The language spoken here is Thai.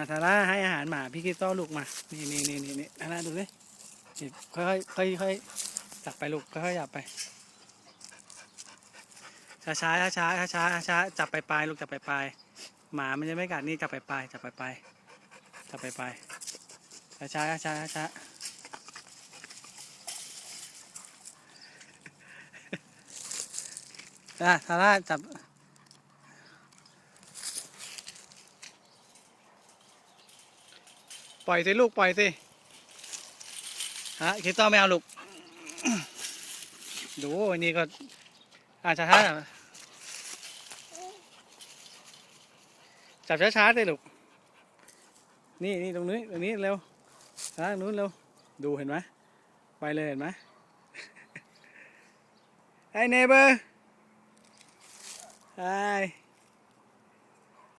ทาร่าให้อาหารหมาพี่คริสตัลลูกมานี่ทาร่าดูสิค่อยจับไปลูกค่อยๆจับไปช้าจับไปปลายลูกจับไปปลายหมามันจะไม่กัดนี่จับไปปลายจับไปปลายช้าทาร่าจับปล่อยสิลูกปล่อยสิคริสตัลไม่เอาลูกดูอันนี้ก็ช้าจับช้าสิลูกนี่ตรงนี้เร็วทางนู้นเร็วดูเห็นไหมไปเลยเห็นไหมไอ้เนเบอร์ไอ้